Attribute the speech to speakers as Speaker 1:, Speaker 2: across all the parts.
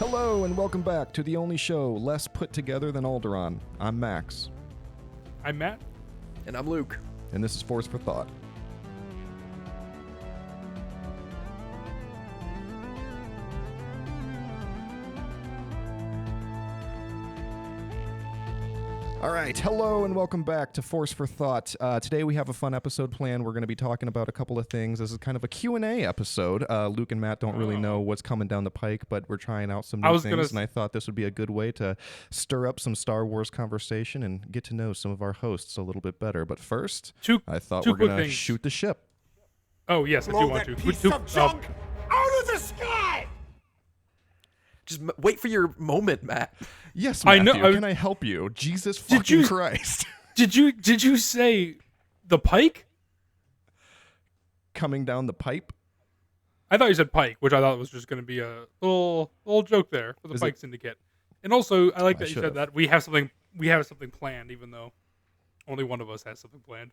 Speaker 1: Hello and welcome back to the only show less put together than Alderaan. I'm Max.
Speaker 2: I'm Matt.
Speaker 3: And I'm Luke.
Speaker 1: And this is Force for Thought. All right, hello and welcome back to Force for Thought. Today we have a fun episode planned. We're going to be talking about a couple of things. This is kind of a Q&A episode. Luke and Matt don't really know what's coming down the pike, but we're trying out some new things, and I thought this would be a good way to stir up some Star Wars conversation and get to know some of our hosts a little bit better. But first, I thought we're going to shoot the ship.
Speaker 2: Oh, yes, I do want to.
Speaker 4: Piece of junk out of the sky!
Speaker 3: Just wait for your moment, Matt.
Speaker 1: Yes, Matthew, I know. Can I help you? Jesus fucking Christ.
Speaker 2: Did you say the pike?
Speaker 1: Coming down the pipe?
Speaker 2: I thought you said pike, which I thought was just going to be a little joke there for the Pike Syndicate. And also, I like that you said that we have something planned, even though only one of us has something planned.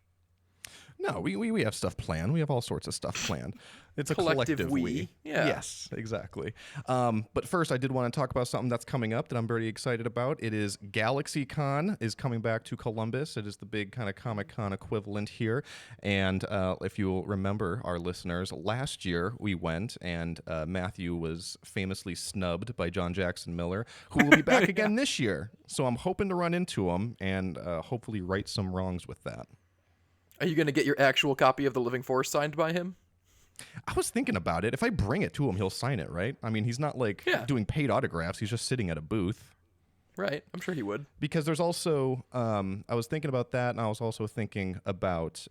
Speaker 1: No, we have stuff planned. We have all sorts of stuff planned. It's a collective we.
Speaker 3: Yeah.
Speaker 1: Yes, exactly. But first, I did want to talk about something that's coming up that I'm very excited about. It is GalaxyCon is coming back to Columbus. It is the big kind of Comic-Con equivalent here. And if you'll remember, our listeners, last year we went, and Matthew was famously snubbed by John Jackson Miller, who will be back again this year. So I'm hoping to run into him and hopefully right some wrongs with that.
Speaker 3: Are you going to get your actual copy of The Living Force signed by him?
Speaker 1: I was thinking about it. If I bring it to him, he'll sign it, right? I mean, he's not doing paid autographs. He's just sitting at a booth.
Speaker 3: Right. I'm sure he would.
Speaker 1: Because there's also, I was thinking about that, and I was also thinking about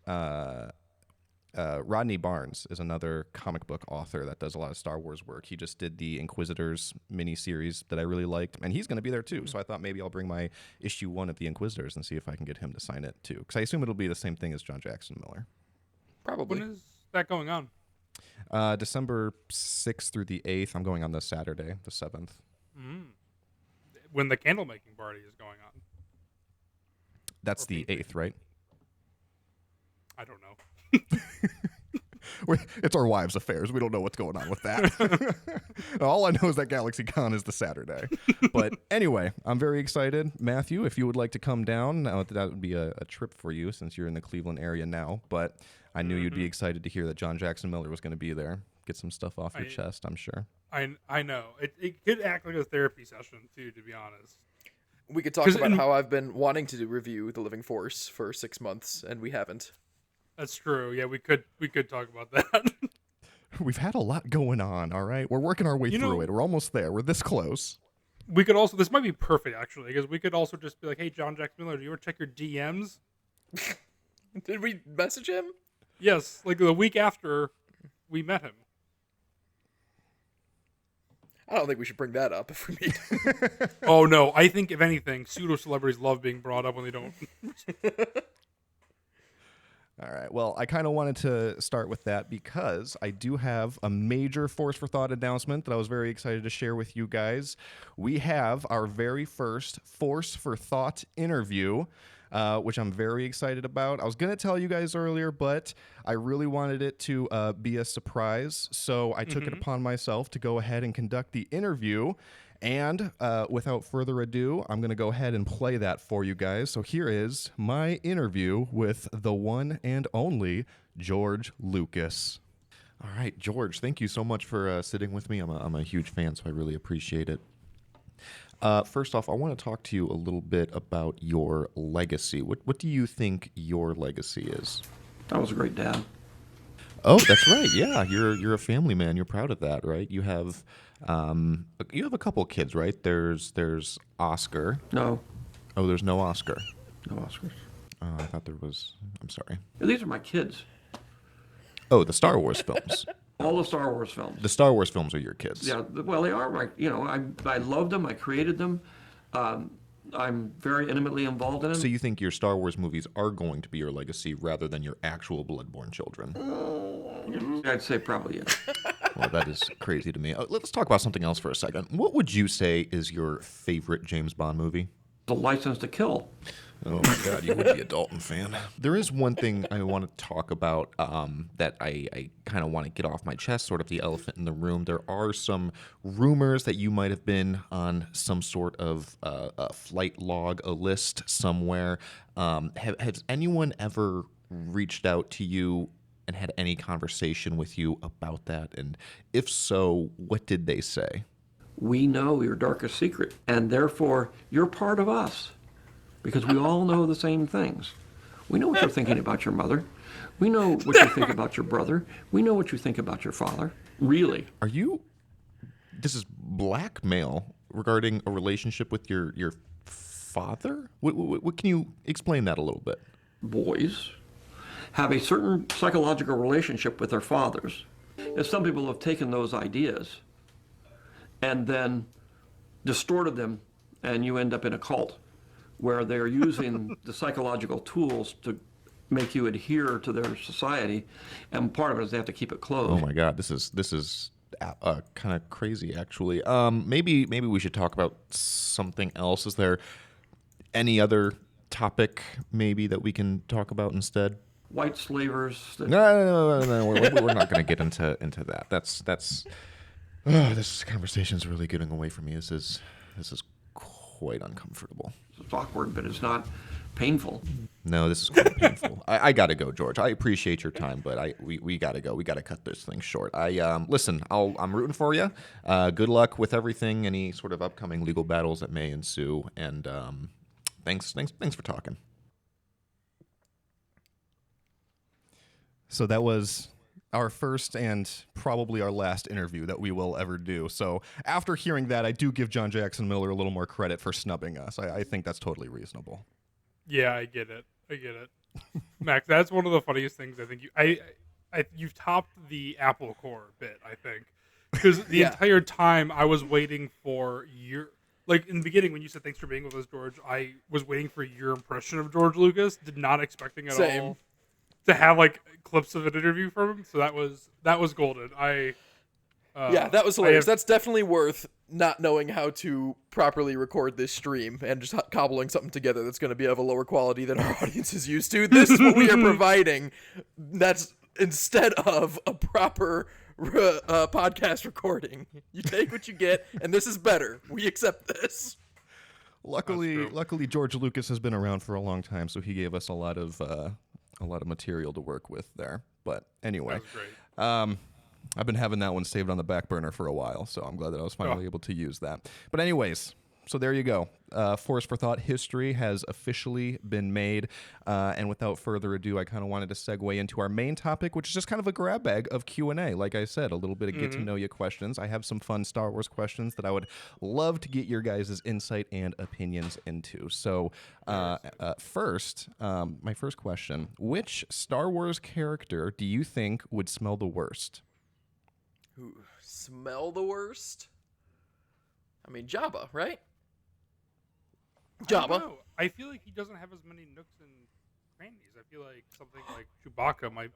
Speaker 1: Rodney Barnes is another comic book author that does a lot of Star Wars work. He just did the Inquisitors miniseries that I really liked, and he's going to be there too. So I thought maybe I'll bring my issue 1 of the Inquisitors and see if I can get him to sign it too. Because I assume it'll be the same thing as John Jackson Miller.
Speaker 3: Probably.
Speaker 2: When is that going on?
Speaker 1: December 6th through the 8th. I'm going on the Saturday, the 7th.
Speaker 2: When the candle making party is going on.
Speaker 1: That's the 8th, right?
Speaker 2: I don't know.
Speaker 1: It's our wives' affairs. We don't know what's going on with that. All I know is that GalaxyCon is the Saturday. But anyway, I'm very excited. Matthew, if you would like to come down, that would be a trip for you since you're in the Cleveland area now. But I knew you'd be excited to hear that John Jackson Miller was going to be there. Get some stuff off your chest, I'm sure.
Speaker 2: I know. It could act like a therapy session, too, to be honest.
Speaker 3: We could talk about how I've been wanting to review The Living Force for 6 months, and we haven't.
Speaker 2: That's true. Yeah, we could talk about that.
Speaker 1: We've had a lot going on, all right? We're working our way through it. We're almost there. We're this close.
Speaker 2: We could also, this might be perfect, actually, because we could also just be like, hey, John Jackson Miller, do you ever check your DMs?
Speaker 3: Did we message him?
Speaker 2: Yes, like the week after we met him.
Speaker 3: I don't think we should bring that up if we meet.
Speaker 2: Oh, no. I think, if anything, pseudo-celebrities love being brought up when they don't.
Speaker 1: All right. Well, I kind of wanted to start with that because I do have a major Force for Thought announcement that I was very excited to share with you guys. We have our very first Force for Thought interview, which I'm very excited about. I was going to tell you guys earlier, but I really wanted it to be a surprise. So I took it upon myself to go ahead and conduct the interview. And without further ado, I'm going to go ahead and play that for you guys. So here is my interview with the one and only George Lucas. All right, George, thank you so much for sitting with me. I'm a huge fan, so I really appreciate it. First off, I want to talk to you a little bit about your legacy. What do you think your legacy is?
Speaker 4: I was a great dad.
Speaker 1: Oh, that's right. Yeah, you're a family man. You're proud of that, right? You have a couple kids, right? There's Oscar.
Speaker 4: No.
Speaker 1: Oh, there's no Oscar.
Speaker 4: No Oscars.
Speaker 1: I thought there was. I'm sorry.
Speaker 4: These are my kids.
Speaker 1: Oh, the Star Wars films.
Speaker 4: All the Star Wars films.
Speaker 1: The Star Wars films are your kids.
Speaker 4: Yeah, well, they are. I loved them. I created them. I'm very intimately involved in them.
Speaker 1: So you think your Star Wars movies are going to be your legacy rather than your actual blood-born children?
Speaker 4: I'd say probably, yeah.
Speaker 1: Well, that is crazy to me. Let's talk about something else for a second. What would you say is your favorite James Bond movie?
Speaker 4: a license to kill.
Speaker 1: Oh my God, you would be a Dalton fan. There is one thing I want to talk about that I kind of want to get off my chest, sort of the elephant in the room. There are some rumors that you might have been on some sort of a flight log, a list somewhere. Has anyone ever reached out to you and had any conversation with you about that? And if so, what did they say?
Speaker 4: We know your darkest secret, and therefore you're part of us. Because we all know the same things. We know what you're thinking about your mother. We know what you think about your brother. We know what you think about your father. Really.
Speaker 1: This is blackmail regarding a relationship with your father? What can you explain that a little bit?
Speaker 4: Boys have a certain psychological relationship with their fathers. And some people have taken those ideas and then distorted them, and you end up in a cult, where they're using the psychological tools to make you adhere to their society, and part of it is they have to keep it closed.
Speaker 1: Oh my God, this is kind of crazy, actually. Maybe we should talk about something else. Is there any other topic maybe that we can talk about instead?
Speaker 4: White slavers.
Speaker 1: No. We're not going to get into that. That's. This conversation's really getting away from me. This is quite uncomfortable.
Speaker 4: It's awkward, but it's not painful.
Speaker 1: No, this is quite painful. I gotta go, George. I appreciate your time, but we gotta go. We gotta cut this thing short. Listen. I'm rooting for you. Good luck with everything. Any sort of upcoming legal battles that may ensue. And thanks for talking. So that was our first and probably our last interview that we will ever do. So after hearing that, I do give John Jackson Miller a little more credit for snubbing us. I think that's totally reasonable.
Speaker 2: Yeah, I get it. Max, that's one of the funniest things I think you've topped the Apple Core bit, I think. Because the entire time I was waiting for like in the beginning when you said thanks for being with us, George, I was waiting for your impression of George Lucas, not expecting at all to have like clips of an interview from him. So that was golden.
Speaker 3: That was hilarious. That's definitely worth not knowing how to properly record this stream and just cobbling something together that's going to be of a lower quality than our audience is used to. This is what we are providing. That's instead of a proper podcast recording. You take what you get, and this is better. We accept this.
Speaker 1: Luckily, George Lucas has been around for a long time, so he gave us a lot of material to work with there. But anyway, I've been having that one saved on the back burner for a while, so I'm glad that I was finally able to use that. But anyways, so there you go. Force for Thought history has officially been made. And without further ado, I kind of wanted to segue into our main topic, which is just kind of a grab bag of Q&A. Like I said, a little bit of get-to-know-you questions. I have some fun Star Wars questions that I would love to get your guys' insight and opinions into. So first, my first question, which Star Wars character do you think would smell the worst?
Speaker 3: Ooh, smell the worst? I mean, Jabba, right? Jabba.
Speaker 2: I feel like he doesn't have as many nooks and crannies. I feel like something like Chewbacca might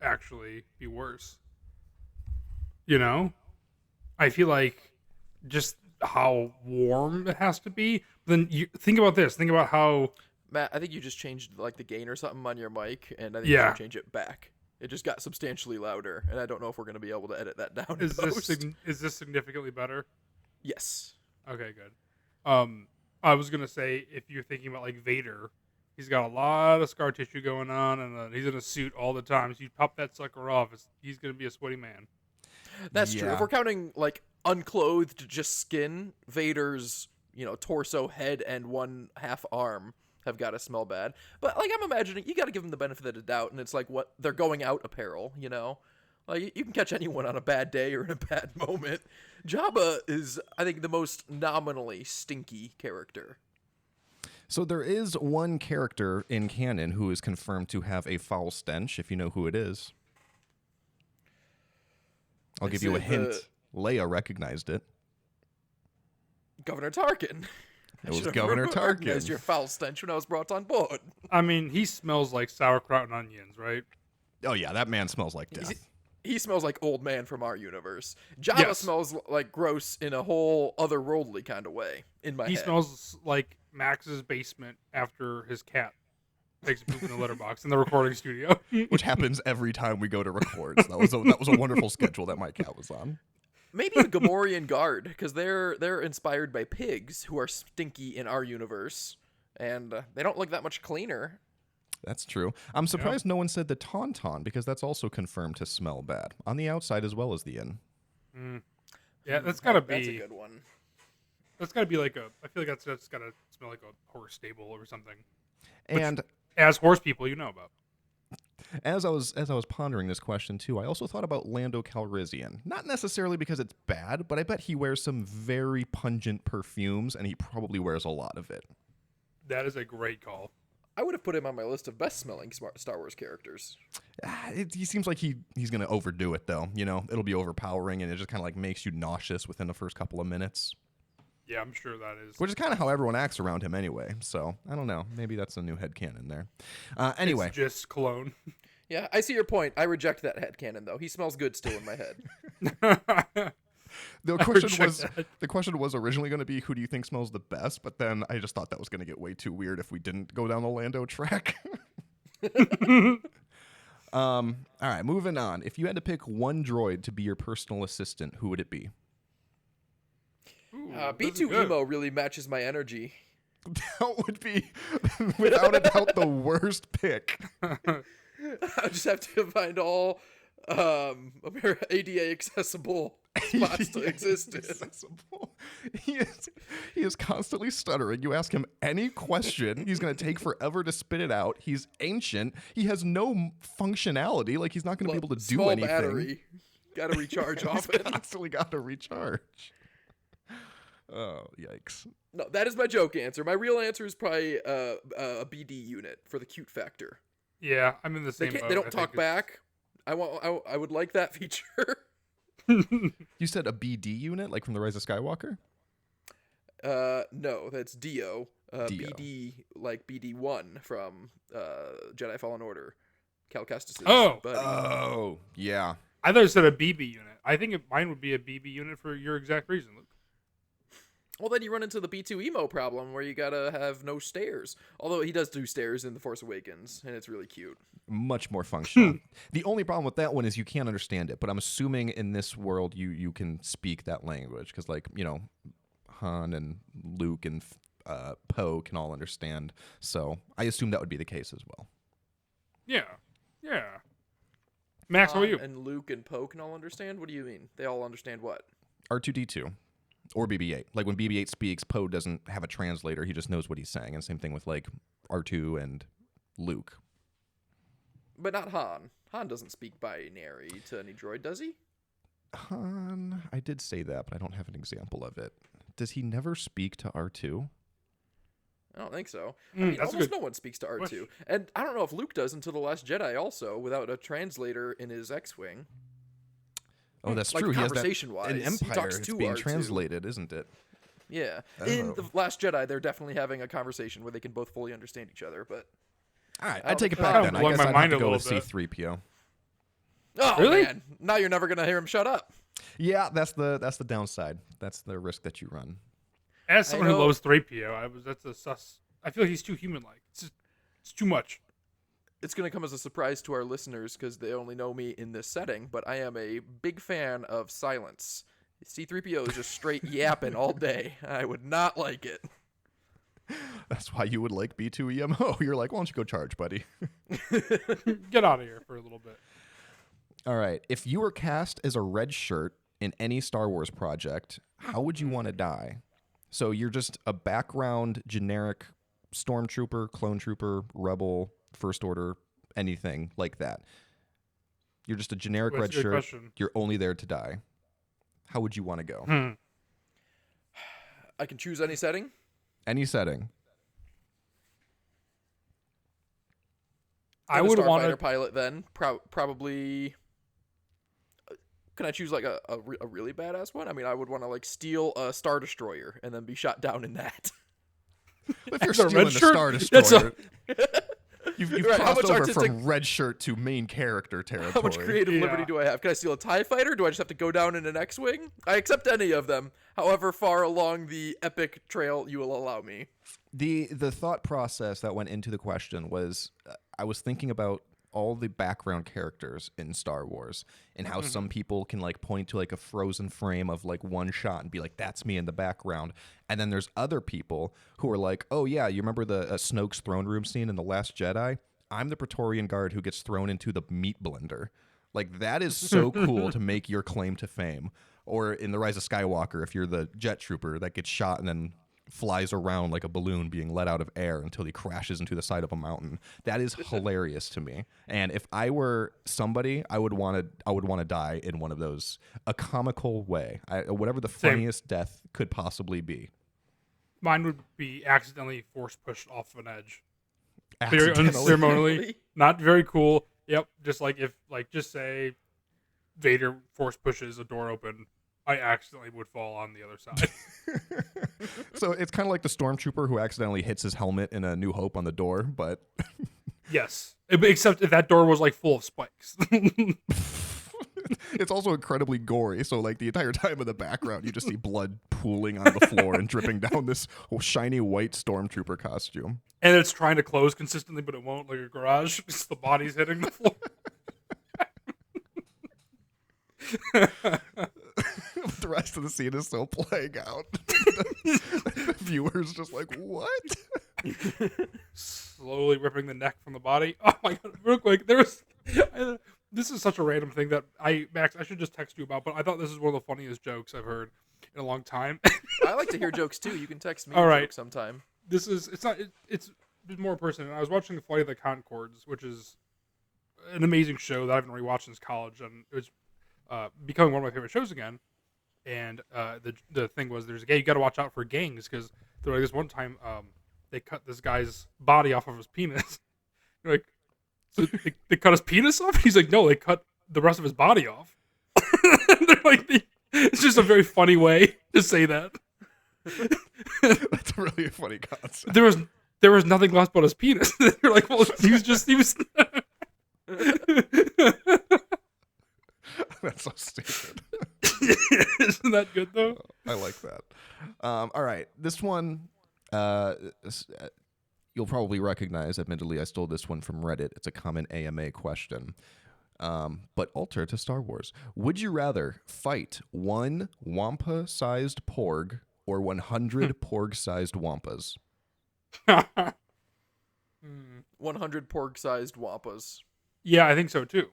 Speaker 2: actually be worse. You know? I feel like just how warm it has to be. Then you think about this. Think about how...
Speaker 3: Matt, I think you just changed like the gain or something on your mic, and I think you should change it back. It just got substantially louder, and I don't know if we're going to be able to edit that down.
Speaker 2: Is this significantly better?
Speaker 3: Yes.
Speaker 2: Okay, good. I was gonna say if you're thinking about like Vader, he's got a lot of scar tissue going on, and he's in a suit all the time. So you pop that sucker off, he's gonna be a sweaty man.
Speaker 3: That's true. If we're counting like unclothed, just skin, Vader's torso, head, and one half arm have got to smell bad. But like I'm imagining, you got to give them the benefit of the doubt, and it's like what they're going out apparel, Like, you can catch anyone on a bad day or in a bad moment. Jabba is, I think, the most nominally stinky character.
Speaker 1: So there is one character in canon who is confirmed to have a foul stench, if you know who it is. I'll give you a hint. Leia recognized it.
Speaker 3: Governor Tarkin.
Speaker 1: It was Governor Tarkin.
Speaker 3: As your foul stench when I was brought on board.
Speaker 2: I mean, he smells like sauerkraut and onions, right?
Speaker 1: Oh, yeah, that man smells like death.
Speaker 3: he smells like old man from our universe. Jabba smells like gross in a whole otherworldly kind of way in my head.
Speaker 2: He smells like Max's basement after his cat takes a poop in the letterbox in the recording studio.
Speaker 1: Which happens every time we go to record. So that was a wonderful schedule that my cat was on.
Speaker 3: Maybe a Gamorrean guard, because they're inspired by pigs who are stinky in our universe, and they don't look that much cleaner.
Speaker 1: That's true. I'm surprised no one said the Tauntaun, because that's also confirmed to smell bad on the outside as well as the in.
Speaker 2: Yeah, that's gotta be.
Speaker 3: That's a good one.
Speaker 2: That's gotta be like I feel like that's gotta smell like a horse stable or something.
Speaker 1: And
Speaker 2: as horse people, you know about.
Speaker 1: As I was pondering this question too, I also thought about Lando Calrissian. Not necessarily because it's bad, but I bet he wears some very pungent perfumes, and he probably wears a lot of it.
Speaker 2: That is a great call.
Speaker 3: I would have put him on my list of best-smelling Star Wars characters.
Speaker 1: He seems like he's going to overdo it, though. You know, it'll be overpowering, and it just kind of like makes you nauseous within the first couple of minutes.
Speaker 2: Yeah, I'm sure that is.
Speaker 1: Which is kind of how everyone acts around him anyway. So, I don't know. Maybe that's a new headcanon there. Anyway.
Speaker 2: It's just cologne.
Speaker 3: Yeah, I see your point. I reject that headcanon, though. He smells good still in my head.
Speaker 1: The question was originally going to be, who do you think smells the best? But then I just thought that was going to get way too weird if we didn't go down the Lando track. All right, moving on. If you had to pick one droid to be your personal assistant, who would it be?
Speaker 3: B2 Emo really matches my energy.
Speaker 1: That would be, without a doubt, the worst pick.
Speaker 3: I just have to find all ADA accessible spots to exist in.
Speaker 1: He is constantly stuttering. You ask him any question, he's going to take forever to spit it out. He's ancient. He has no functionality. Like, he's not going to be able to do
Speaker 3: small
Speaker 1: anything.
Speaker 3: Battery. Got to recharge often.
Speaker 1: Constantly got to recharge. Oh, yikes.
Speaker 3: No, that is my joke answer. My real answer is probably a BD unit for the cute factor.
Speaker 2: Yeah, I'm in the same boat.
Speaker 3: They don't talk back. I would like that feature.
Speaker 1: You said a BD unit, like from The Rise of Skywalker?
Speaker 3: No, that's Dio.
Speaker 1: Dio.
Speaker 3: BD, like BD1 from Jedi Fallen Order. Cal Kestis' buddy.
Speaker 1: Oh, yeah.
Speaker 2: I thought you said a BB unit. I think mine would be a BB unit for your exact reason, Luke.
Speaker 3: Well, then you run into the B2 Emo problem where you gotta have no stairs. Although he does do stairs in The Force Awakens, and it's really cute.
Speaker 1: Much more functional. The only problem with that one is you can't understand it, but I'm assuming in this world you can speak that language, because, like, you know, Han and Luke and Poe can all understand. So I assume that would be the case as well.
Speaker 2: Yeah. Max,
Speaker 3: Han
Speaker 2: what are you?
Speaker 3: And Luke and Poe can all understand? What do you mean? They all understand what?
Speaker 1: R2-D2. Or BB-8. Like, when BB-8 speaks, Poe doesn't have a translator. He just knows what he's saying. And same thing with, like, R2 and Luke.
Speaker 3: But not Han. Han doesn't speak binary to any droid, does he?
Speaker 1: Han, I did say that, but I don't have an example of it. Does he never speak to R2?
Speaker 3: I don't think so. I mean, almost no one speaks to R2.
Speaker 2: question.
Speaker 3: And I don't know if Luke does until The Last Jedi also, without a translator in his X-Wing.
Speaker 1: Oh, that's
Speaker 3: like
Speaker 1: true. He has that
Speaker 3: conversation-wise,
Speaker 1: in
Speaker 3: he
Speaker 1: Empire.
Speaker 3: talks
Speaker 1: It's
Speaker 3: to
Speaker 1: being
Speaker 3: R2.
Speaker 1: translated, isn't it?
Speaker 3: Yeah.
Speaker 1: Oh.
Speaker 3: In The Last Jedi, they're definitely having a conversation where they can both fully understand each other, but...
Speaker 1: All right, I take it
Speaker 3: That
Speaker 1: back
Speaker 2: kinda
Speaker 1: then. I
Speaker 2: blew
Speaker 1: guess
Speaker 2: my
Speaker 1: I'd have
Speaker 2: mind
Speaker 1: to
Speaker 2: a
Speaker 1: go with
Speaker 2: little bit.
Speaker 1: C-3PO.
Speaker 3: Oh,
Speaker 2: Really?
Speaker 3: man. Now you're never going to hear him shut up.
Speaker 1: Yeah, that's the downside. That's the risk that you run.
Speaker 2: As someone who
Speaker 3: know-
Speaker 2: loves 3PO, that's a sus. I feel like he's too human-like. It's too much.
Speaker 3: It's going to come as a surprise to our listeners because they only know me in this setting, but I am a big fan of silence. C-3PO is just straight yapping all day. I would not like it.
Speaker 1: That's why you would like B2EMO. You're like, why don't you go charge, buddy?
Speaker 2: Get out of here for a little bit.
Speaker 1: All right. If you were cast as a red shirt in any Star Wars project, how would you want to die? So you're just a background generic stormtrooper, clone trooper, rebel, first order, anything like that. You're just a generic
Speaker 2: That's
Speaker 1: red
Speaker 2: a good
Speaker 1: shirt.
Speaker 2: question.
Speaker 1: You're only there to die. How would you want to go?
Speaker 3: I can choose any setting.
Speaker 1: Any setting.
Speaker 2: I
Speaker 3: I'm a
Speaker 2: would want
Speaker 3: starfighter
Speaker 2: to.
Speaker 3: pilot then. Probably. Can I choose like a really badass one? I mean, I would want to like steal a Star Destroyer and then be shot down in that.
Speaker 1: If you're
Speaker 2: As a
Speaker 1: stealing
Speaker 2: red
Speaker 1: the
Speaker 2: shirt?
Speaker 1: Star
Speaker 2: That's
Speaker 1: Destroyer, You've
Speaker 3: Right, how
Speaker 1: crossed
Speaker 3: much
Speaker 1: over
Speaker 3: artistic-
Speaker 1: from red shirt to main character territory.
Speaker 3: How much creative liberty do I have? Can I steal a TIE fighter? Do I just have to go down in an X-Wing? I accept any of them, however far along the epic trail you will allow me.
Speaker 1: The thought process that went into the question was I was thinking about all the background characters in Star Wars and how some people can like point to like a frozen frame of like one shot and be like, that's me in the background. And then there's other people who are like, oh yeah, you remember the Snoke's throne room scene in The Last Jedi? I'm the Praetorian Guard who gets thrown into the meat blender. Like that is so cool to make your claim to fame. Or in The Rise of Skywalker, if you're the jet trooper that gets shot and then flies around like a balloon being let out of air until he crashes into the side of a mountain. That is hilarious to me. And if I were somebody, I would want to die in one of those, a comical way. Whatever the funniest death could possibly be.
Speaker 2: Mine would be accidentally force pushed off of an edge. Very
Speaker 1: Accidentally.
Speaker 2: unceremonially. Not very cool. Yep. Just like if, like, just say Vader force pushes a door open, I accidentally would fall on the other side.
Speaker 1: So it's kind of like the stormtrooper who accidentally hits his helmet in A New Hope on the door, but
Speaker 2: Yes. Except if that door was like full of spikes.
Speaker 1: it's also incredibly gory. So like the entire time in the background, you just see blood pooling on the floor and dripping down this shiny white stormtrooper costume.
Speaker 2: And it's trying to close consistently, but it won't, like a garage, because the body's hitting the floor.
Speaker 1: The rest of the scene is still playing out. The viewers just like, what?
Speaker 2: Slowly ripping the neck from the body. Oh my god! Real quick, this is such a random thing that Max, I should just text you about. But I thought this is one of the funniest jokes I've heard in a long time.
Speaker 3: I like to hear jokes too. You can text me
Speaker 2: All
Speaker 3: a
Speaker 2: right.
Speaker 3: joke sometime.
Speaker 2: It's more personal. I was watching the Flight of the Conchords, which is an amazing show that I haven't rewatched since college, and it was becoming one of my favorite shows again. And the thing was, there's you got to watch out for gangs, because like this one time they cut this guy's body off of his penis. You're like, so they cut his penis off? He's like, no, they cut the rest of his body off. They're like, it's just a very funny way to say that.
Speaker 1: That's really a funny concept.
Speaker 2: There was nothing left but his penis. They're like, well, he was.
Speaker 1: That's so stupid.
Speaker 2: Isn't that good though?
Speaker 1: I like that. All right, this one you'll probably recognize. Admittedly, I stole this one from Reddit. It's a common AMA question, but alter to Star Wars. Would you rather fight one Wampa-sized Porg or 100 Porg-sized Wampas?
Speaker 3: 100 porg-sized wampas.
Speaker 2: Yeah, I think so too.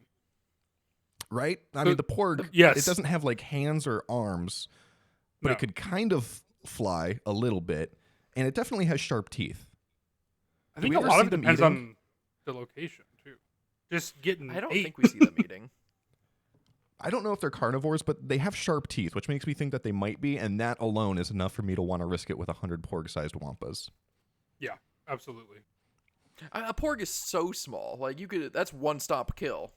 Speaker 1: Right? I mean, the Porg,
Speaker 2: yes.
Speaker 1: It doesn't have like hands or arms, but
Speaker 2: No.
Speaker 1: it could kind of fly a little bit, and it definitely has sharp teeth.
Speaker 2: I
Speaker 1: Do
Speaker 2: think
Speaker 1: we
Speaker 2: a
Speaker 1: ever
Speaker 2: lot
Speaker 1: see
Speaker 2: of it
Speaker 1: them
Speaker 2: depends
Speaker 1: eating?
Speaker 2: on the location too. Just getting.
Speaker 3: I don't
Speaker 2: ate.
Speaker 3: think we see them eating.
Speaker 1: I don't know if they're carnivores, but they have sharp teeth, which makes me think that they might be, and that alone is enough for me to want to risk it with 100 Porg-sized Wampas.
Speaker 2: Yeah, absolutely.
Speaker 3: A porg is so small. Like that's one stop kill.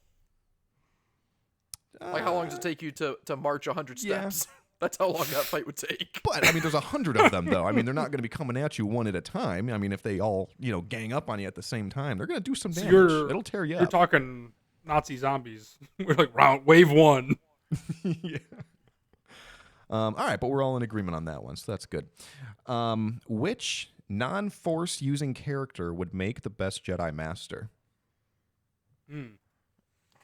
Speaker 3: Like how long does it take you to march 100
Speaker 1: yeah.
Speaker 3: steps? That's how long that fight would take.
Speaker 1: But I mean, there's 100 of them, though. I mean, they're not going to be coming at you one at a time. I mean, if they all gang up on you at the same time, they're going to do some
Speaker 2: So
Speaker 1: damage. It'll tear you
Speaker 2: You're
Speaker 1: up.
Speaker 2: talking Nazi zombies. We're like wave one.
Speaker 1: Yeah. All right, but we're all in agreement on that one, so that's good. Which non-force using character would make the best Jedi Master?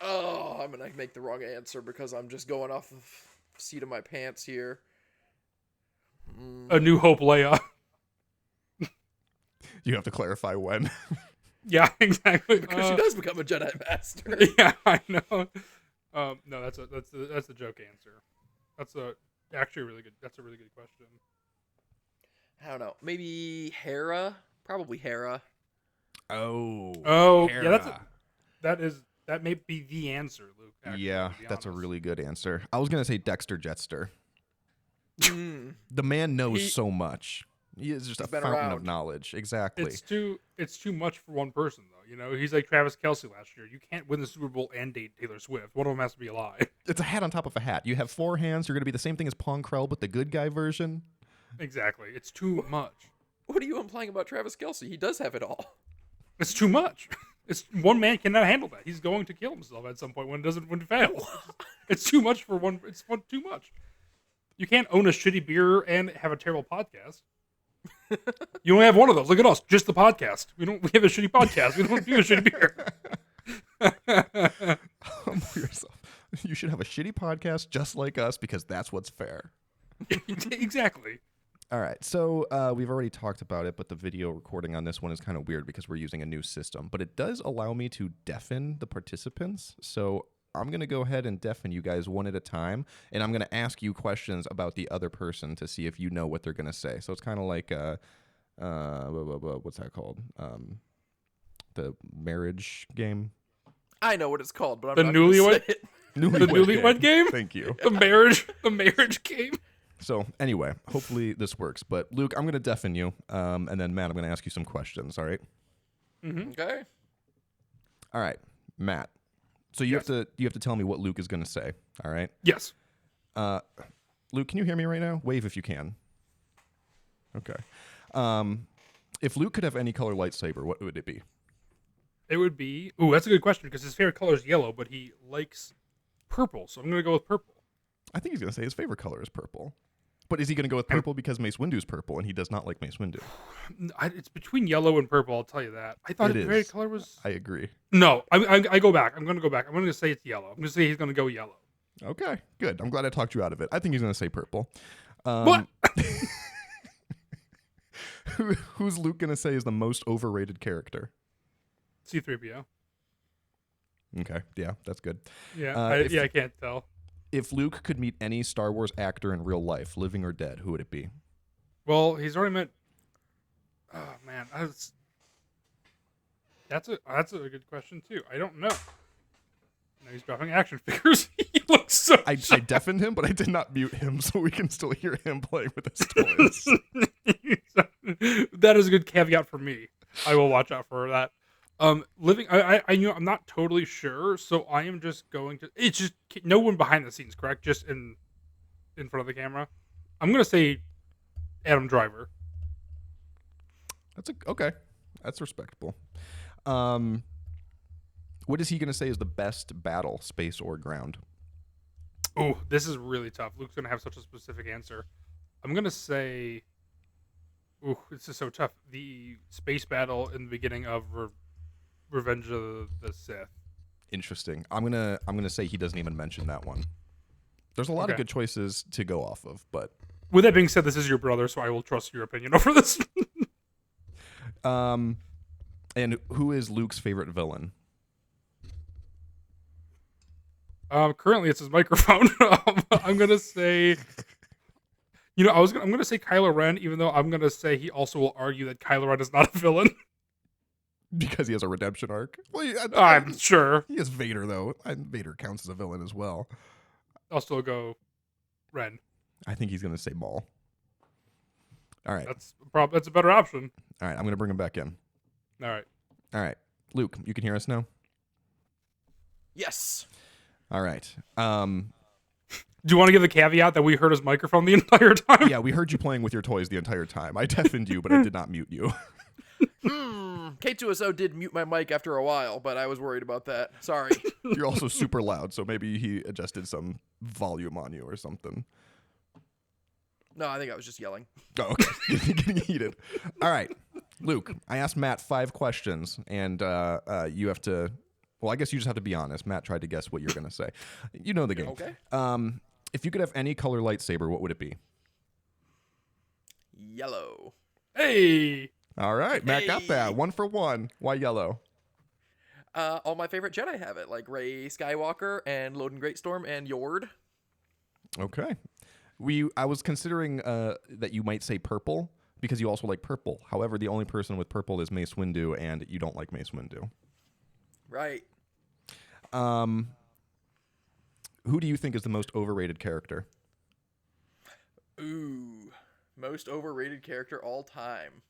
Speaker 3: Oh, I'm gonna make the wrong answer because I'm just going off the seat of my pants here.
Speaker 2: A New Hope Leia.
Speaker 1: You have to clarify when.
Speaker 2: Yeah, exactly.
Speaker 3: Because she does become a Jedi Master.
Speaker 2: Yeah, I know. No, that's the joke answer. That's actually a really good. That's a really good question.
Speaker 3: I don't know. Maybe Hera. Probably Hera.
Speaker 2: Oh,
Speaker 1: Hera.
Speaker 2: yeah. That may be the answer, Luke. Actually,
Speaker 1: Yeah,
Speaker 2: to be
Speaker 1: that's a
Speaker 2: honest.
Speaker 1: really good answer. I was going to say Dexter Jetster.
Speaker 3: Mm.
Speaker 1: The man knows so much. He is just a
Speaker 3: He's been
Speaker 1: fountain of
Speaker 3: around.
Speaker 1: knowledge. Exactly.
Speaker 2: It's too much for one person, though. You know, he's like Travis Kelce last year. You can't win the Super Bowl and date Taylor Swift. One of them has to be alive.
Speaker 1: It's a hat on top of a hat. You have 4 hands. You're going to be the same thing as Pong Krell, but the good guy version.
Speaker 2: Exactly. It's too much.
Speaker 3: What are you implying about Travis Kelce? He does have it all.
Speaker 2: It's too much. It's one man cannot handle that. He's going to kill himself at some point when it fails. It's too much for one. It's too much. You can't own a shitty beer and have a terrible podcast. You only have one of those. Look at us, just the podcast. We have a shitty podcast. We don't do a shitty beer.
Speaker 1: Humble yourself. You should have a shitty podcast just like us because that's what's fair.
Speaker 2: Exactly.
Speaker 1: All right, so we've already talked about it, but the video recording on this one is kind of weird because we're using a new system. But it does allow me to deafen the participants. So I'm going to go ahead and deafen you guys one at a time, and I'm going to ask you questions about the other person to see if you know what they're going to say. So it's kind of like, what's that called? The marriage game?
Speaker 3: I know what it's called, but I'm
Speaker 2: the
Speaker 3: not going to say it.
Speaker 2: The newlywed game?
Speaker 1: Thank you.
Speaker 2: The marriage game?
Speaker 1: So anyway, hopefully this works. But Luke, I'm going to deafen you, and then Matt, I'm going to ask you some questions. All right?
Speaker 2: Mm-hmm.
Speaker 3: Okay.
Speaker 1: All right, Matt. So you have to tell me what Luke is going to say. All right?
Speaker 2: Yes.
Speaker 1: Luke, can you hear me right now? Wave if you can. Okay. If Luke could have any color lightsaber, what would it be?
Speaker 2: It would be... Ooh, that's a good question because his favorite color is yellow, but he likes purple, so I'm going to go with purple.
Speaker 1: I think he's going to say his favorite color is purple. But is he going to go with purple because Mace Windu's purple, and he does not like Mace Windu?
Speaker 2: It's between yellow and purple, I'll tell you that. I thought his favorite color was...
Speaker 1: I agree.
Speaker 2: No, I go back. I'm going to go back. I'm going to say it's yellow. I'm going to say he's going to go yellow.
Speaker 1: Okay, good. I'm glad I talked you out of it. I think he's going to say purple.
Speaker 2: What?
Speaker 1: Who's Luke going to say is the most overrated character?
Speaker 2: C-3PO.
Speaker 1: Okay, yeah, that's good.
Speaker 2: Yeah, I can't tell.
Speaker 1: If Luke could meet any Star Wars actor in real life, living or dead, who would it be?
Speaker 2: Well, he's already met... Oh, man. That's a good question, too. I don't know. Now he's dropping action figures. He looks so...
Speaker 1: I deafened him, but I did not mute him, so we can still hear him playing with his toys.
Speaker 2: That is a good caveat for me. I will watch out for that. Living, I know I'm not totally sure, so I am just going to. It's just no one behind the scenes, correct? Just in front of the camera. I'm gonna say Adam Driver.
Speaker 1: Okay. That's respectable. What is he gonna say is the best battle, space or ground?
Speaker 2: Oh, this is really tough. Luke's gonna have such a specific answer. I'm gonna say. Ooh, this is so tough. The space battle in the beginning of Revenge of the Sith.
Speaker 1: Interesting. I'm gonna say he doesn't even mention that one. There's a lot of good choices to go off of, but
Speaker 2: with that being said, this is your brother, so I will trust your opinion over this.
Speaker 1: And who is Luke's favorite villain?
Speaker 2: Currently it's his microphone. I'm gonna say. I'm gonna say Kylo Ren, even though I'm gonna say he also will argue that Kylo Ren is not a villain.
Speaker 1: Because he has a redemption arc. Well,
Speaker 2: I'm sure.
Speaker 1: He has Vader, though. Vader counts as a villain as well.
Speaker 2: I'll still go Ren.
Speaker 1: I think he's going to say Maul. All right.
Speaker 2: That's a better option.
Speaker 1: All right, I'm going to bring him back in.
Speaker 2: All
Speaker 1: right. Luke, you can hear us now?
Speaker 3: Yes.
Speaker 1: All right.
Speaker 2: Do you want to give the caveat that we heard his microphone the entire time?
Speaker 1: Yeah, we heard you playing with your toys the entire time. I deafened you, but I did not mute you.
Speaker 3: K2SO did mute my mic after a while, but I was worried about that. Sorry.
Speaker 1: You're also super loud, so maybe he adjusted some volume on you or something.
Speaker 3: No, I think I was just yelling.
Speaker 1: Oh, okay. Getting heated. All right. Luke, I asked Matt 5 questions, and you have to... Well, I guess you just have to be honest. Matt tried to guess what you're going to say. You know the game.
Speaker 3: Okay.
Speaker 1: If you could have any color lightsaber, what would it be?
Speaker 3: Yellow.
Speaker 2: Hey!
Speaker 1: All right, Matt got that. 1 for 1. Why yellow?
Speaker 3: All my favorite Jedi have it, like Rey Skywalker and Loden Greatstorm and Yord.
Speaker 1: Okay. I was considering that you might say purple because you also like purple. However, the only person with purple is Mace Windu, and you don't like Mace Windu.
Speaker 3: Right.
Speaker 1: Who do you think is the most overrated character?
Speaker 3: Ooh, most overrated character all time.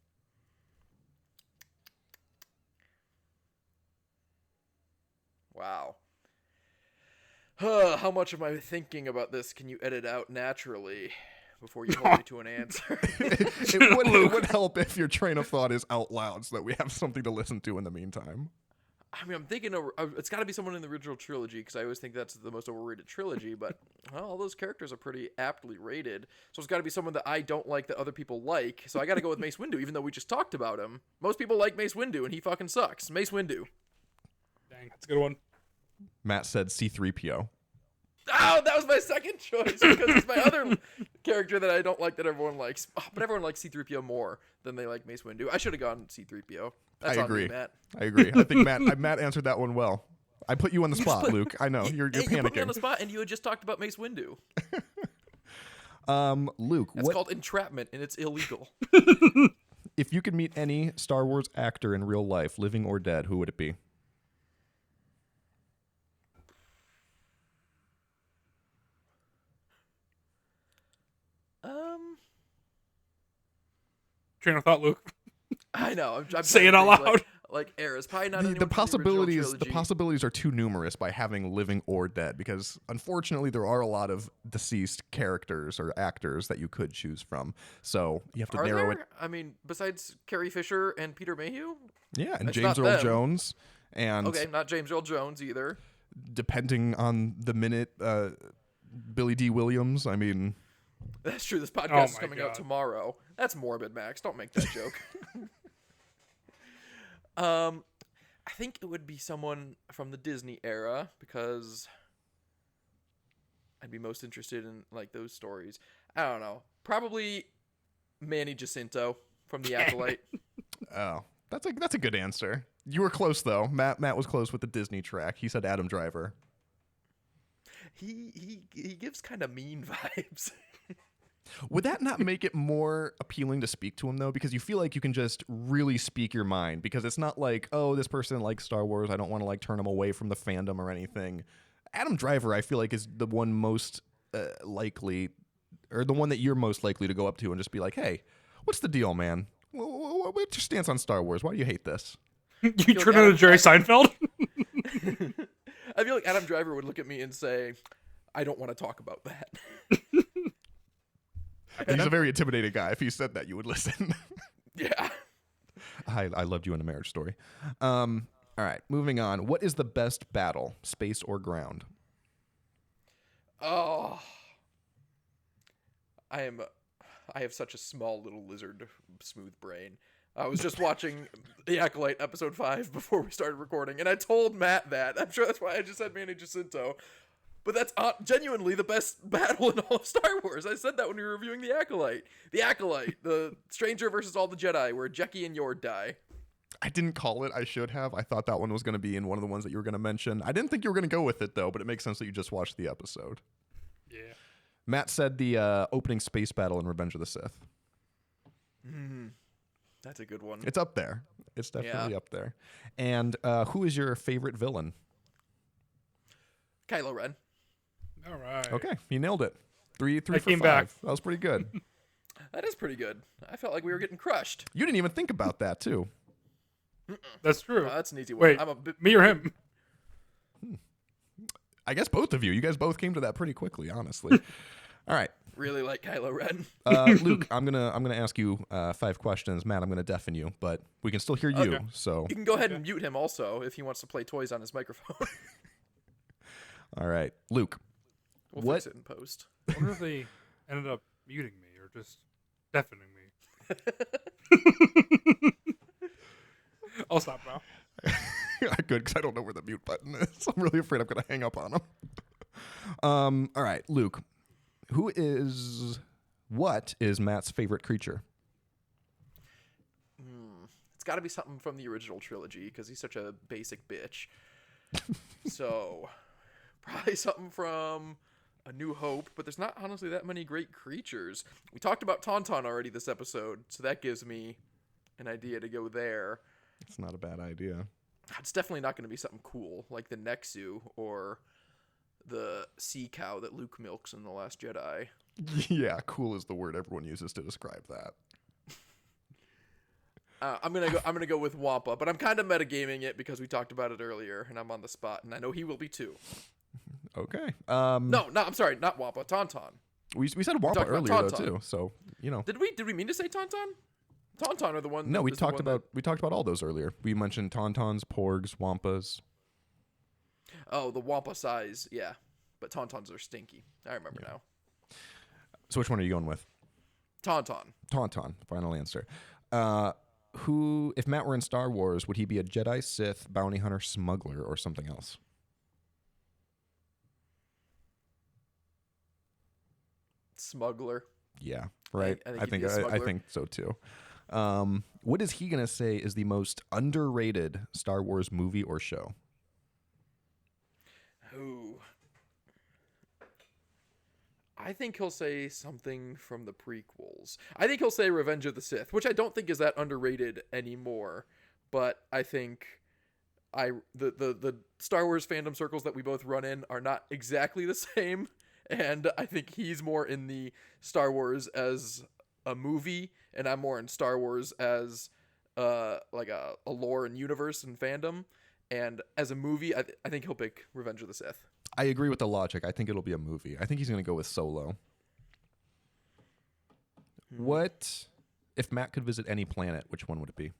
Speaker 3: Wow. How much of my thinking about this can you edit out naturally before you hold me to an answer?
Speaker 1: it would help if your train of thought is out loud so that we have something to listen to in the meantime.
Speaker 3: I mean, I'm thinking it's got to be someone in the original trilogy because I always think that's the most overrated trilogy. But well, all those characters are pretty aptly rated, so it's got to be someone that I don't like that other people like. So I got to go with Mace Windu, even though we just talked about him. Most people like Mace Windu, and he fucking sucks. Mace Windu.
Speaker 2: Dang, that's a good one.
Speaker 1: Matt said C-3PO.
Speaker 3: Oh, that was my second choice because it's my other character that I don't like that everyone likes. Oh, but everyone likes C-3PO more than they like Mace Windu. I should have gone C-3PO. That's
Speaker 1: I agree.
Speaker 3: On me, Matt.
Speaker 1: I agree. I think Matt answered that one well. I put you on the spot, Luke. I know you're
Speaker 3: You put me on
Speaker 1: panicking.
Speaker 3: the spot, and you had just talked about Mace Windu.
Speaker 1: Luke,
Speaker 3: It's called entrapment, and it's illegal.
Speaker 1: If you could meet any Star Wars actor in real life, living or dead, who would it be?
Speaker 2: Train of thought, Luke.
Speaker 3: I know. I'm
Speaker 2: Say it out loud.
Speaker 3: Like eras. Probably not anyone
Speaker 1: The
Speaker 3: from the
Speaker 1: possibilities.
Speaker 3: original
Speaker 1: The
Speaker 3: trilogy.
Speaker 1: possibilities are too numerous by having living or dead, because unfortunately there are a lot of deceased characters or actors that you could choose from. So you have to
Speaker 3: Are
Speaker 1: narrow
Speaker 3: there?
Speaker 1: it.
Speaker 3: I mean, besides Carrie Fisher and Peter Mayhew?
Speaker 1: Yeah, and
Speaker 3: It's
Speaker 1: James
Speaker 3: not
Speaker 1: Earl
Speaker 3: them.
Speaker 1: Jones, and
Speaker 3: Okay, not James Earl Jones either.
Speaker 1: depending on the minute, Billy D. Williams. I mean,
Speaker 3: That's true. This podcast
Speaker 2: Oh
Speaker 3: is
Speaker 2: my
Speaker 3: coming out
Speaker 2: God.
Speaker 3: tomorrow. That's morbid, Max. Don't make that joke. I think it would be someone from the Disney era because I'd be most interested in like those stories. I don't know. Probably Manny Jacinto from The Acolyte.
Speaker 1: oh, that's a good answer. You were close though. Matt was close with the Disney track. He said Adam Driver.
Speaker 3: He gives kind of mean vibes.
Speaker 1: Would that not make it more appealing to speak to him, though? Because you feel like you can just really speak your mind. Because it's not like, oh, this person likes Star Wars, I don't want to like turn him away from the fandom or anything. Adam Driver, I feel like, is the one most likely, or the one that you're most likely to go up to and just be like, hey, what's the deal, man? What's your stance on Star Wars? Why do you hate this?
Speaker 2: You
Speaker 3: like
Speaker 2: turned into Jerry Seinfeld?
Speaker 3: I feel like Adam Driver would look at me and say, I don't want to talk about that.
Speaker 1: And he's a very intimidating guy. If he said that, you would listen.
Speaker 3: Yeah.
Speaker 1: I loved you in A Marriage Story. All right, moving on. What is the best battle, space or ground?
Speaker 3: Oh. I have such a small little lizard smooth brain. I was just watching The Acolyte episode 5 before we started recording, and I told Matt that. I'm sure that's why I just said Manny Jacinto. But that's genuinely the best battle in all of Star Wars. I said that when we were reviewing The Acolyte. The Acolyte, the Stranger versus all the Jedi, where Jekki and Yord die.
Speaker 1: I didn't call it. I should have. I thought that one was going to be in one of the ones that you were going to mention. I didn't think you were going to go with it, though, but it makes sense that you just watched the episode.
Speaker 2: Yeah.
Speaker 1: Matt said the opening space battle in Revenge of the Sith.
Speaker 3: That's a good one.
Speaker 1: It's up there. It's definitely
Speaker 3: Yeah.
Speaker 1: up there. And who is your favorite villain?
Speaker 3: Kylo Ren.
Speaker 2: All right.
Speaker 1: Okay, you nailed it. Three
Speaker 2: I
Speaker 1: for
Speaker 2: came
Speaker 1: five.
Speaker 2: back.
Speaker 1: That was pretty good.
Speaker 3: That is pretty good. I felt like we were getting crushed.
Speaker 1: You didn't even think about that, too.
Speaker 2: That's true.
Speaker 3: That's an easy one.
Speaker 2: Wait,
Speaker 3: I'm a bit...
Speaker 2: me or him?
Speaker 1: I guess both of you. You guys both came to that pretty quickly, honestly. All right.
Speaker 3: really like Kylo Ren.
Speaker 1: Luke, I'm gonna ask you 5 questions. Matt, I'm gonna deafen you, but we can still hear you.
Speaker 2: Okay.
Speaker 1: So,
Speaker 3: You can go ahead and mute him also if he wants to play toys on his microphone.
Speaker 1: all right, Luke.
Speaker 3: We'll
Speaker 1: What-
Speaker 3: fix it in post.
Speaker 2: I wonder if they ended up muting me or just deafening me. I'll stop now.
Speaker 1: Good, because I don't know where the mute button is. I'm really afraid I'm gonna hang up on him. All right, Luke. What is Matt's favorite creature?
Speaker 3: It's got to be something from the original trilogy because he's such a basic bitch. So, probably something from A New Hope, but there's not honestly that many great creatures. We talked about Tauntaun already this episode, so that gives me an idea to go there.
Speaker 1: It's not a bad idea.
Speaker 3: It's definitely not going to be something cool like the Nexu or the sea cow that Luke milks in The Last Jedi.
Speaker 1: Yeah, cool is the word everyone uses to describe that.
Speaker 3: I'm gonna go with Wampa, but I'm kind of metagaming it because we talked about it earlier, and I'm on the spot, and I know he will be too.
Speaker 1: Okay.
Speaker 3: No, I'm sorry, not Wampa, Tauntaun.
Speaker 1: We said Wampa
Speaker 3: talked about
Speaker 1: earlier though
Speaker 3: Tauntaun.
Speaker 1: too, so you know.
Speaker 3: Did we mean to say Tauntaun? Tauntaun are the one.
Speaker 1: No, we talked about all those earlier. We mentioned tauntauns, porgs, wampas.
Speaker 3: Oh, the wampa size, yeah. But tauntauns are stinky. I remember now.
Speaker 1: So which one are you going with?
Speaker 3: Tauntaun.
Speaker 1: Tauntaun. Final answer. Who, if Matt were in Star Wars, would he be a Jedi, Sith, bounty hunter, smuggler, or something else?
Speaker 3: Smuggler.
Speaker 1: Yeah, right.
Speaker 3: I think
Speaker 1: I think so too. What is he gonna say is the most underrated Star Wars movie or show?
Speaker 3: Ooh. I think he'll say something from the prequels. I think he'll say Revenge of the Sith, which I don't think is that underrated anymore. But I think the Star Wars fandom circles that we both run in are not exactly the same. And I think he's more in the Star Wars as a movie, and I'm more in Star Wars as like a lore and universe and fandom. And as a movie, I think he'll pick Revenge of the Sith.
Speaker 1: I agree with the logic. I think it'll be a movie. I think he's going to go with Solo. What, if Matt could visit any planet, which one would it be?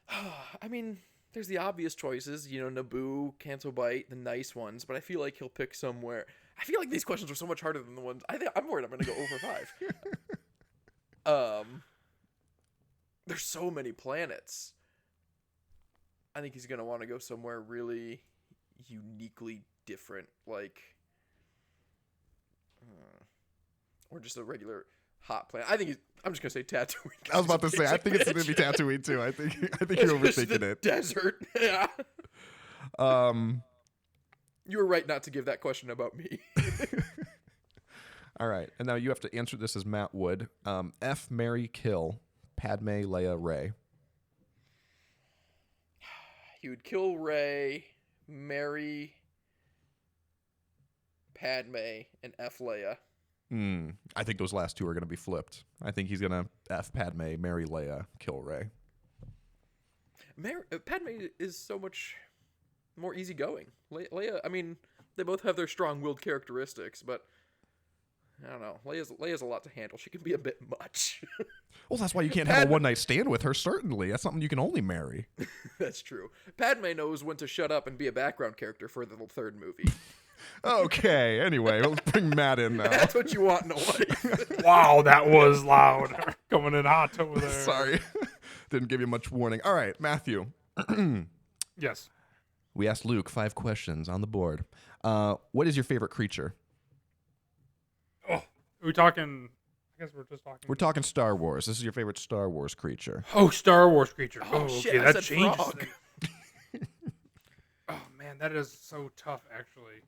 Speaker 3: I mean, there's the obvious choices, Naboo, Canto Bight, the nice ones, but I feel like he'll pick somewhere. I feel like these questions are so much harder than the ones. I'm worried I'm going to go over 5. There's so many planets. I think he's going to want to go somewhere really uniquely different, like, or just a regular hot planet. I'm just going to say Tatooine.
Speaker 1: I was about to say, I think it's going to be Tatooine too. I think you're overthinking it.
Speaker 3: Desert. Yeah. You were right not to give that question about me.
Speaker 1: All right. And now you have to answer this as Matt would. F, marry, kill, Padme, Leia, Rey.
Speaker 3: He would kill Rey, marry Padme, and F Leia.
Speaker 1: I think those last two are going to be flipped. I think he's going to F Padme, marry Leia, kill Rey.
Speaker 3: Padme is so much more easygoing. Leia, I mean, they both have their strong-willed characteristics, but I don't know. Leia's a lot to handle. She can be a bit much.
Speaker 1: Well, that's why you can't have a one-night stand with her, certainly. That's something you can only marry.
Speaker 3: That's true. Padme knows when to shut up and be a background character for the third movie.
Speaker 1: Okay, anyway, let's bring Matt in now.
Speaker 3: That's what you want in a wife.
Speaker 2: Wow, that was loud. Coming in hot over there.
Speaker 1: Sorry. Didn't give you much warning. All right, Matthew.
Speaker 2: Yes.
Speaker 1: We asked Luke 5 questions on the board. What is your favorite creature?
Speaker 2: Oh, are we talking... I guess we're just talking...
Speaker 1: We're talking Star Wars. This is your favorite Star Wars creature.
Speaker 2: Oh, Star Wars creature.
Speaker 3: Oh, shit,
Speaker 2: okay,
Speaker 3: I
Speaker 2: that
Speaker 3: said
Speaker 2: changes
Speaker 3: frog.
Speaker 2: things. Oh, man, that is so tough, actually.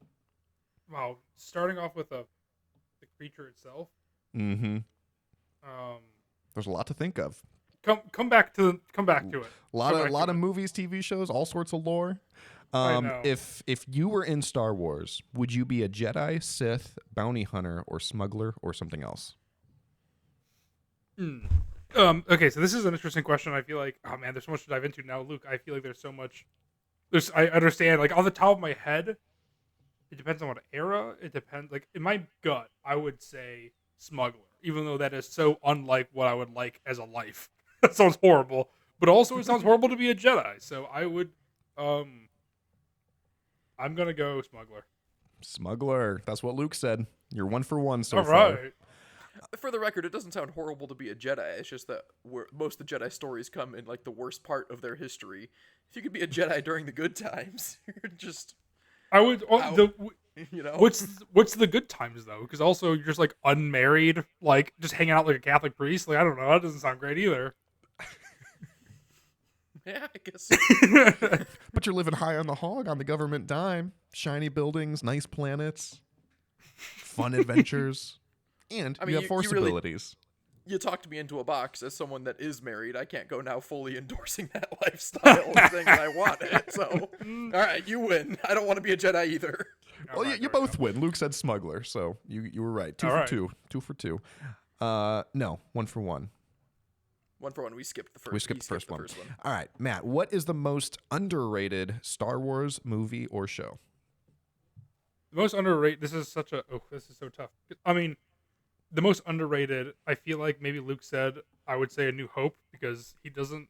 Speaker 2: Wow, starting off with the creature itself.
Speaker 1: Mm-hmm. There's a lot to think of.
Speaker 2: Come back to it.
Speaker 1: A lot of movies, TV shows, all sorts of lore.
Speaker 2: I know.
Speaker 1: If you were in Star Wars, would you be a Jedi, Sith, bounty hunter, or smuggler, or something else?
Speaker 2: Okay, so this is an interesting question. I feel like, oh man, there's so much to dive into now, Luke. I feel like there's so much. I understand, like, off the top of my head, it depends on what era. It depends. Like, in my gut, I would say smuggler, even though that is so unlike what I would like as a life. That sounds horrible, but also it sounds horrible to be a Jedi. So I would, I'm gonna go smuggler.
Speaker 1: Smuggler. That's what Luke said. You're 1 for 1 so
Speaker 2: All
Speaker 1: far.
Speaker 2: right.
Speaker 3: For the record, it doesn't sound horrible to be a Jedi. It's just that most of the Jedi stories come in like the worst part of their history. If you could be a Jedi during the good times, you're just.
Speaker 2: I would. What's the good times though? Because also you're just like unmarried, like just hanging out like a Catholic priest. Like I don't know. That doesn't sound great either.
Speaker 3: Yeah, I guess.
Speaker 1: But you're living high on the hog on the government dime. Shiny buildings, nice planets, fun adventures, and you have force abilities.
Speaker 3: You talked me into a box as someone that is married. I can't go now fully endorsing that lifestyle and saying that I want it. So, all right, you win. I don't want to be a Jedi either.
Speaker 1: Well, you both win. Luke said smuggler, so you were right. 2 for 2. 2 for 2. No, 1 for 1.
Speaker 3: 1 for 1. We skipped the first.
Speaker 1: We skipped the first one. All right, Matt. What is the most underrated Star Wars movie or show?
Speaker 2: The most underrated. This is so tough. I mean, the most underrated, I feel like maybe Luke said, I would say A New Hope because he doesn't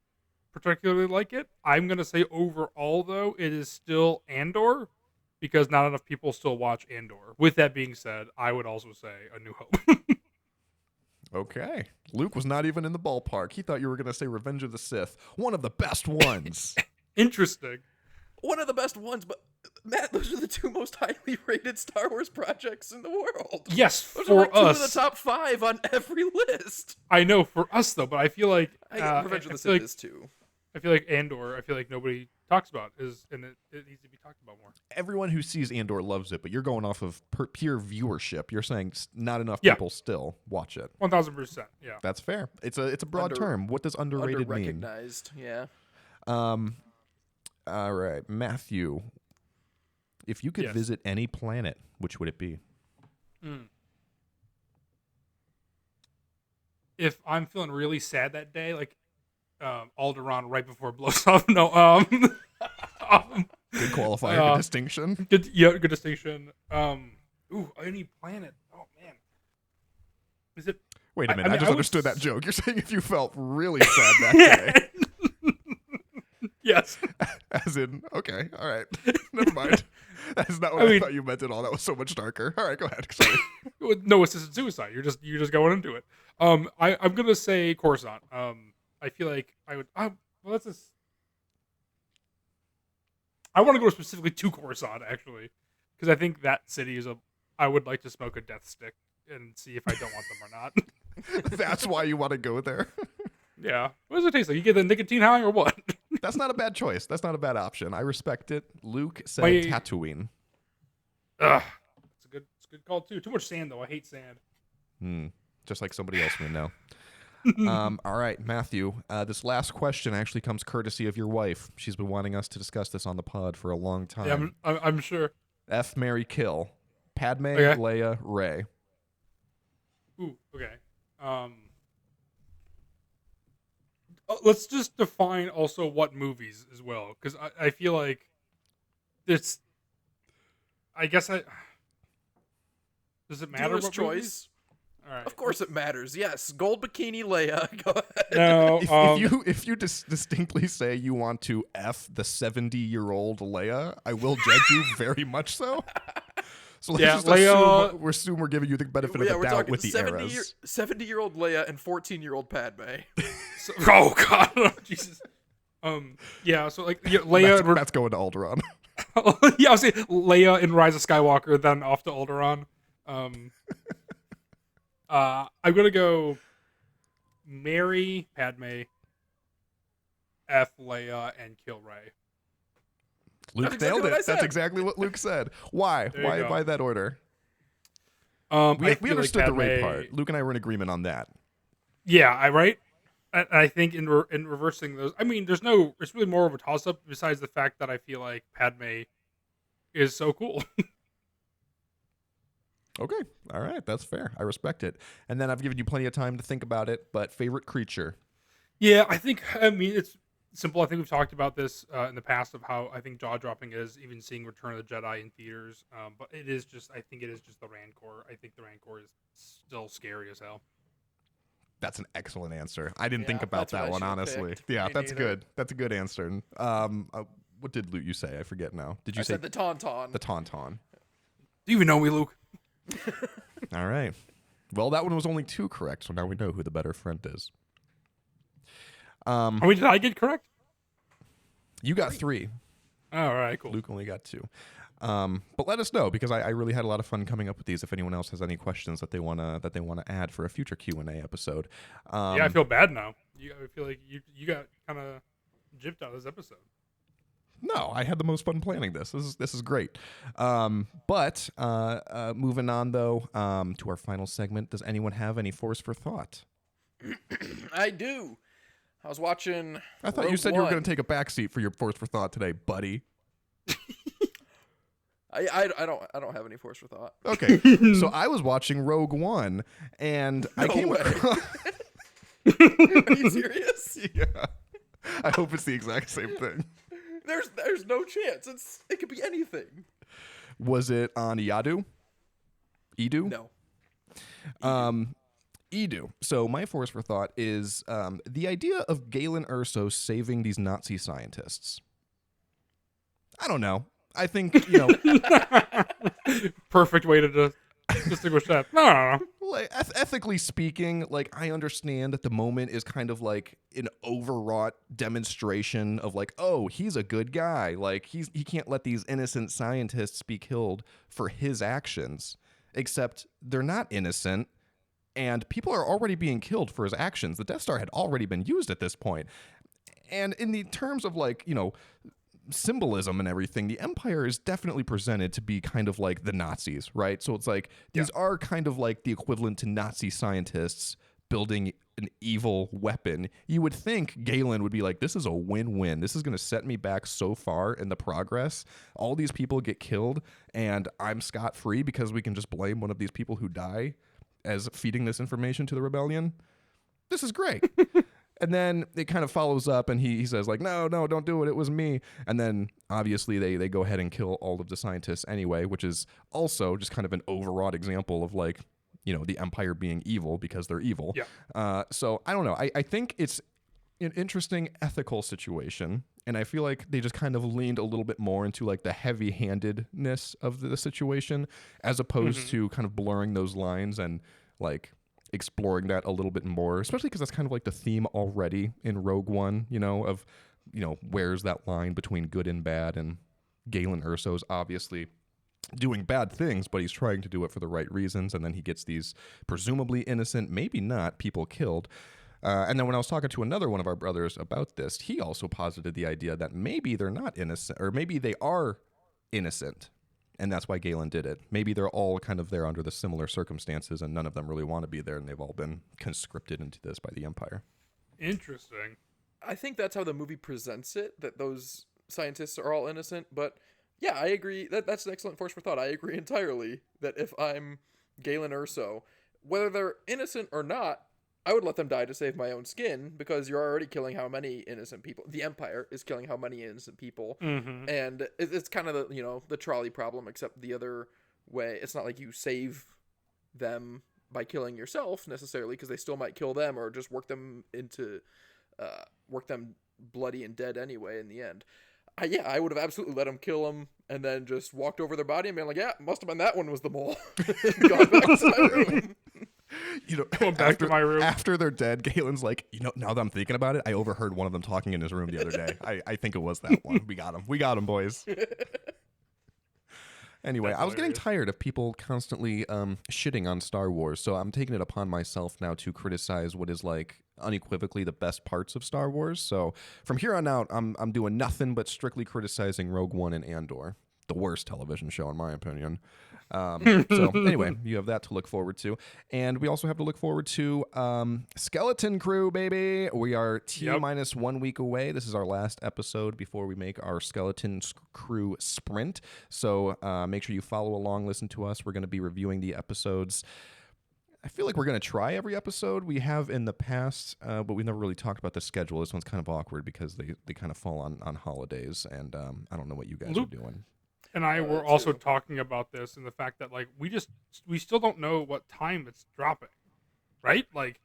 Speaker 2: particularly like it. I'm going to say overall, though, it is still Andor because not enough people still watch Andor. With that being said, I would also say A New Hope.
Speaker 1: Okay. Luke was not even in the ballpark. He thought you were going to say Revenge of the Sith. One of the best ones.
Speaker 2: Interesting.
Speaker 3: One of the best ones, but Matt, those are the two most highly rated Star Wars projects in the world.
Speaker 2: Yes,
Speaker 3: those
Speaker 2: for
Speaker 3: are like two
Speaker 2: us.
Speaker 3: of the top 5 on every list.
Speaker 2: I know, for us, though, but I feel like...
Speaker 3: Revenge of the Sith is too.
Speaker 2: I feel like Andor, I feel like nobody talks about and it needs to be talked about more.
Speaker 1: Everyone who sees Andor loves it, but you're going off of pure viewership. You're saying not enough people still watch it.
Speaker 2: 1,000%, yeah.
Speaker 1: That's fair. It's a broad term. What does underrated mean?
Speaker 3: Under-recognized, yeah.
Speaker 1: All right, Matthew. If you could visit any planet, which would it be?
Speaker 2: If I'm feeling really sad that day, like Alderaan right before it blows up. No,
Speaker 1: good qualifier, good distinction.
Speaker 2: Good distinction. Any planet. Oh man, is it?
Speaker 1: Wait a minute, I just understood that joke. You're saying if you felt really sad that day.
Speaker 2: Yes.
Speaker 1: As in, okay, all right, never mind. That's not what I thought you meant at all. That was so much darker. All right, go ahead. Sorry.
Speaker 2: No assisted suicide. You're just going into it. I'm gonna say Coruscant. I feel like I would. Well, that's just. I want to go specifically to Coruscant actually, because I think that city is I would like to smoke a death stick and see if I don't want them or not.
Speaker 1: That's why you want to go there.
Speaker 2: Yeah. What does it taste like? You get the nicotine high or what?
Speaker 1: That's not a bad choice. That's not a bad option. I respect it. Luke said Tatooine.
Speaker 2: Ugh. It's a good call too. Too much sand though. I hate sand.
Speaker 1: Just like somebody else we know. All right, Matthew. This last question actually comes courtesy of your wife. She's been wanting us to discuss this on the pod for a long time.
Speaker 2: Yeah, I'm sure.
Speaker 1: F, marry, kill. Padme, Leia, Rey.
Speaker 2: Ooh, okay. Let's just define also what movies as well, because I feel like it's. I guess does it matter
Speaker 3: Dealer's
Speaker 2: what
Speaker 3: choice.
Speaker 2: Movies? All right.
Speaker 3: Of course it matters. Yes, gold bikini Leia. Go ahead.
Speaker 2: No,
Speaker 1: if you distinctly say you want to F the 70-year-old Leia, I will judge you very much so. So let's just assume we're giving you the benefit of the doubt with the eras.
Speaker 3: 70-year-old Leia and 14-year-old Padme.
Speaker 2: Oh God, oh, Jesus. Yeah. So like Leia.
Speaker 1: That's going to Alderaan.
Speaker 2: Yeah, I'll say Leia in Rise of Skywalker, then off to Alderaan. I'm gonna go marry Padme, F Leia, and kill Rey.
Speaker 1: Luke nailed it. That's exactly what Luke said. Why? Why that order? We understood the Rey part. Luke and I were in agreement on that.
Speaker 2: Yeah, right. I think in reversing those, I mean, it's really more of a toss up. Besides the fact that I feel like Padme is so cool.
Speaker 1: Okay, all right, that's fair. I respect it. And then I've given you plenty of time to think about it. But favorite creature?
Speaker 2: Yeah, I mean, it's simple. I think we've talked about this in the past of how I think jaw dropping is even seeing Return of the Jedi in theaters. But I think it is just the Rancor. I think the Rancor is still scary as hell.
Speaker 1: That's an excellent answer. I didn't think about that one, honestly. Yeah, that's good. That's a good answer. What did Luke you say? I forget now. Did you say
Speaker 3: said the Tauntaun?
Speaker 1: The Tauntaun.
Speaker 2: Do you even know me, Luke?
Speaker 1: All right. Well, that one was only 2 correct, so now we know who the better friend is.
Speaker 2: Did I get correct?
Speaker 1: You got 3.
Speaker 2: All right, cool.
Speaker 1: Luke only got 2. But let us know, because I really had a lot of fun coming up with these. If anyone else has any questions that they wanna add for a future Q&A episode.
Speaker 2: Yeah, I feel bad now. I feel like you got kind of gypped out of this episode.
Speaker 1: No, I had the most fun planning this. This is great. But moving on though to our final segment. Does anyone have any force for thought?
Speaker 3: I do. I was watching.
Speaker 1: I thought you said you were going to take a backseat for your force for thought today, buddy.
Speaker 3: I don't have any force for thought.
Speaker 1: Okay, so I was watching Rogue One, and I came across.
Speaker 3: Are you serious?
Speaker 1: Yeah, I hope it's the exact same thing.
Speaker 3: There's no chance. It could be anything.
Speaker 1: Was it on Edu?
Speaker 3: No.
Speaker 1: Edu. So my force for thought is the idea of Galen Erso saving these Nazi scientists. I don't know. I think,
Speaker 2: Perfect way to distinguish that. No.
Speaker 1: Like, ethically speaking, like, I understand that the moment is kind of like an overwrought demonstration of like, oh, he's a good guy. Like, he can't let these innocent scientists be killed for his actions, except they're not innocent. And people are already being killed for his actions. The Death Star had already been used at this point. And in the terms of like, symbolism and everything, the Empire is definitely presented to be kind of like the Nazis, right? So it's like these are kind of like the equivalent to Nazi scientists building an evil weapon. You would think Galen would be like, this is a win-win. This is going to set me back so far in the progress. All these people get killed and I'm scot-free because we can just blame one of these people who die as feeding this information to the rebellion. This is great. And then it kind of follows up and he says like, no, don't do it. It was me. And then obviously they go ahead and kill all of the scientists anyway, which is also just kind of an overwrought example of like, the Empire being evil because they're evil.
Speaker 2: Yeah.
Speaker 1: So I don't know. I think it's an interesting ethical situation. And I feel like they just kind of leaned a little bit more into like the heavy-handedness of the situation as opposed to kind of blurring those lines and like exploring that a little bit more, especially because that's kind of like the theme already in Rogue One, of, where's that line between good and bad, and Galen Erso's obviously doing bad things, but he's trying to do it for the right reasons, and then he gets these presumably innocent, maybe not, people killed. And then when I was talking to another one of our brothers about this, he also posited the idea that maybe they're not innocent, or maybe they are innocent, and that's why Galen did it. Maybe they're all kind of there under the similar circumstances, and none of them really want to be there, and they've all been conscripted into this by the Empire.
Speaker 2: Interesting.
Speaker 3: I think that's how the movie presents it, that those scientists are all innocent. But yeah, I agree. That's an excellent force for thought. I agree entirely that if I'm Galen Erso, whether they're innocent or not, I would let them die to save my own skin, because you're already killing how many innocent people. The Empire is killing how many innocent people.
Speaker 2: Mm-hmm.
Speaker 3: And it's kind of the trolley problem, except the other way. It's not like you save them by killing yourself necessarily, because they still might kill them or just work them bloody and dead anyway in the end. I would have absolutely let them kill them and then just walked over their body and been like, yeah, must have been that one was the mole. Gone back to my room.
Speaker 2: Going back to my room.
Speaker 1: After they're dead, Galen's like, now that I'm thinking about it, I overheard one of them talking in his room the other day. I think it was that one. We got him, boys. Anyway, I was getting tired of people constantly shitting on Star Wars, so I'm taking it upon myself now to criticize what is like unequivocally the best parts of Star Wars. So from here on out, I'm doing nothing but strictly criticizing Rogue One and Andor, the worst television show in my opinion. So anyway, you have that to look forward to, and we also have to look forward to Skeleton Crew, baby. We are T-minus 1 week away. This is our last episode before we make our Skeleton Crew sprint, so make sure you follow along, listen to us. We're going to be reviewing the episodes. I feel like we're going to try every episode. We have in the past, but we've never really talked about the schedule. This one's kind of awkward because they kind of fall on holidays, and I don't know what you guys are doing.
Speaker 2: And I were also talking about this and the fact that like we still don't know what time it's dropping, right? Like,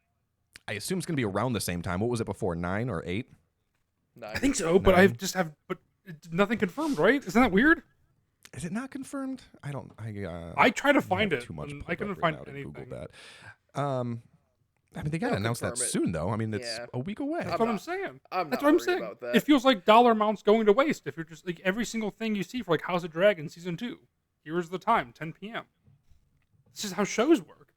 Speaker 1: I assume it's going to be around the same time. What was it before, 9 or 8?
Speaker 3: 9.
Speaker 2: I think so, but but it's nothing confirmed, right? Isn't that weird?
Speaker 1: Is it not confirmed?
Speaker 2: I try to find it.
Speaker 1: Too much
Speaker 2: I couldn't find anything.
Speaker 1: Google that. I mean, they got to announce that soon, though. I mean, it's a week away.
Speaker 2: That's what I'm saying.
Speaker 3: That's what I'm saying. About that.
Speaker 2: It feels like dollar amounts going to waste if you're just like every single thing you see for like House of Dragon season 2. Here's the time, 10 p.m. This is how shows work.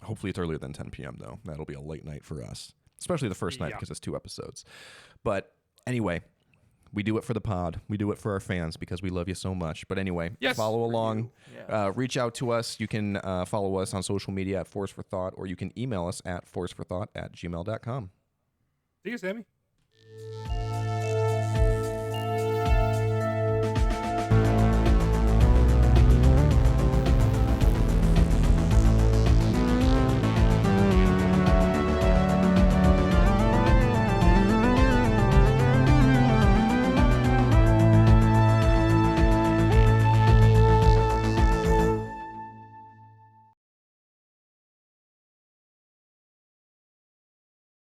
Speaker 1: Hopefully, it's earlier than 10 p.m. though. That'll be a late night for us, especially the first night because it's 2 episodes. But anyway, we do it for the pod. We do it for our fans because we love you so much. But anyway, follow along. Yeah. Reach out to us. You can follow us on social media at Force for Thought, or you can email us at forceforthought@gmail.com.
Speaker 2: See you, Sammy.